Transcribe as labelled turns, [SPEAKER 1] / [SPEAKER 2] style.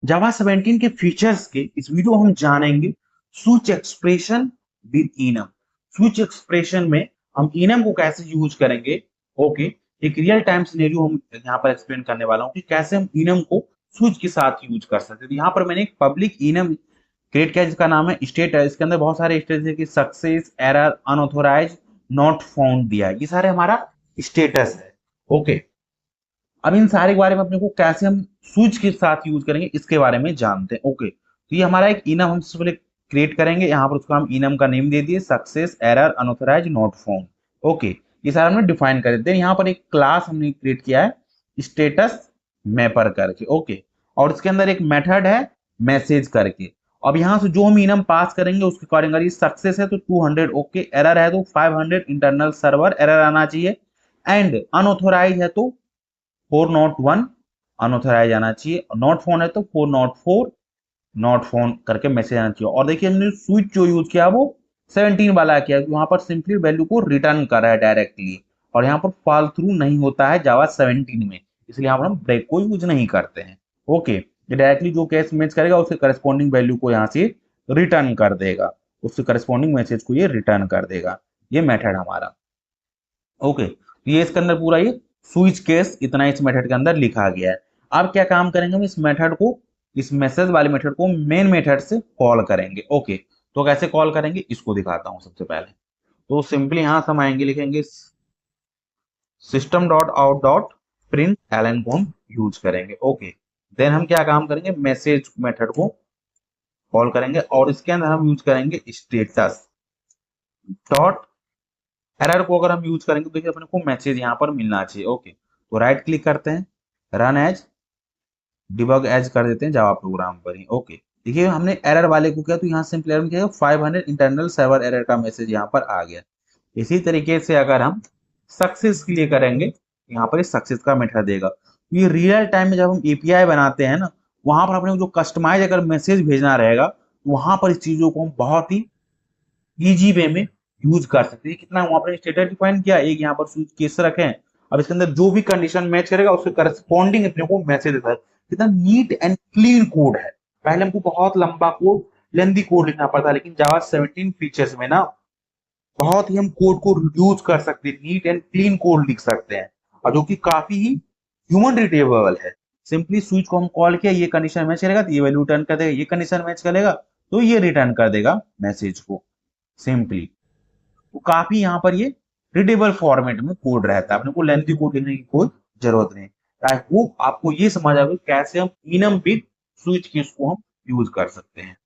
[SPEAKER 1] जावा 17 के फीचर्स के इस वीडियो हम जानेंगे switch expression with enum. Switch expression में हम इनम को कैसे यूज करेंगे। ओके, एक रियल टाइम सिनेरियो हम यहाँ पर एक्सप्लेन करने वाला हूँ कि कैसे हम इनम को स्विच के साथ यूज कर सकते हैं। यहाँ पर मैंने एक पब्लिक इनम क्रिएट किया जिसका नाम है स्टेट है। इसके अंदर बहुत सारे स्टेट है कि success, error, unauthorized, not found दिया है। ये सारे हमारा स्टेटस है। ओके, अब इन सारे के बारे में अपने को कैसे हम स्विच के साथ यूज करेंगे इसके बारे में जानते हैं। ओके, तो ये हमारा एक इनम हम सबसे पहले क्रिएट करेंगे। यहाँ पर उसको हम इनम का नेम दे दिए success, error, unauthorized, not found. Okay, ये सारा हमने डिफाइन कर देते हैं। यहाँ पर एक क्लास हमने क्रिएट किया है स्टेटस मैपर करके। ओके, और इसके अंदर एक मेथड है मैसेज करके। अब यहाँ से जो हम इनम पास करेंगे उसके अकॉर्डिंग, अगर ये सक्सेस है तो 200, ओके, एरर है तो 500 इंटरनल सर्वर एरर आना चाहिए, एंड अनऑथोराइज है तो 401 अनऑथराइज आना चाहिए, नॉट फोन है तो 404 नॉट फोन करके मैसेज आना चाहिए। और देखिए हमने स्विच जो यूज किया वो 17 वाला किया, वहां पर सिंपली वैल्यू को रिटर्न कर रहा है डायरेक्टली, और यहाँ पर फॉल थ्रू नहीं होता है जावा 17 में, इसलिए यहाँ पर हम ब्रेक को यूज नहीं करते हैं। ओके, ये डायरेक्टली जो केस मैच करेगा उसके करस्पॉन्डिंग वैल्यू को यहाँ से रिटर्न कर देगा, उससे करस्पॉन्डिंग मैसेज को ये रिटर्न कर देगा। ये मेथड हमारा। ओके, तो ये इसके अंदर पूरा ये स्विच केस इतना इस मेथड के अंदर लिखा गया है। अब क्या काम करेंगे हम इस मेथड को, इस मैसेज वाले मेथड को मेन मेथड से कॉल करेंगे। ओके, तो कैसे कॉल करेंगे इसको दिखाता हूं सबसे पहले। तो सिंपली यहां से हम आएंगे, लिखेंगे system dot out dot print ln को हम यूज करेंगे। ओके, देन हम क्या काम करेंगे, मैसेज मेथड को कॉल करेंगे और इसके अंदर हम यूज करेंगे स्टेटस डॉट एरर को। अगर हम यूज करेंगे तो देखिए अपने को मैसेज यहाँ पर मिलना चाहिए। ओके, तो राइट क्लिक करते हैं, रन एज, डिबग एज कर देते हैं जावा प्रोग्राम पर ही। ओके, देखिए हमने एरर वाले को किया तो यहाँ सिंपल एरर में क्या 500 इंटरनल सर्वर एरर का मैसेज यहाँ पर आ गया। इसी तरीके से अगर हम सक्सेस के लिए करेंगे, यहाँ पर सक्सेस का मेथड देगा। तो ये रियल टाइम में जब हम एपीआई बनाते हैं ना, वहां पर अपने को जो कस्टमाइज अगर मैसेज भेजना रहेगा, तो वहां पर इस चीजों को हम बहुत ही इजी वे में यूज कर सकते हैं। कितना वहां पर स्टेटस डिफाइन किया, एक यहाँ पर स्विच केस रखें, अब इसके अंदर जो भी कंडीशन मैच करेगा उसके करस्पॉन्डिंग अपने को मैसेज देता है। कितना नीट एंड क्लीन कोड है। पहले हमको बहुत लंबा कोड, लेंदी कोड लिखना पड़ता, लेकिन जावा 17 फीचर्स में ना बहुत ही हम कोड को रिड्यूस कर सकते हैं, नीट एंड क्लीन कोड लिख सकते हैं, और जो कि काफी ही ह्यूमन रिटेबल है। सिंपली स्विच को हम कॉल किया, ये कंडीशन मैच करेगा तो ये वैल्यू रिटर्न कर देगा, ये कंडीशन मैच करेगा तो ये रिटर्न कर देगा मैसेज को सिंपली। तो काफी यहाँ पर ये रीडेबल फॉर्मेट में कोड रहता है, अपने को लेंथी कोड लिखने की कोई जरूरत नहीं। आई होप आपको ये समझ आ गया कैसे हम इनम विद स्विच की इसको हम यूज कर सकते हैं।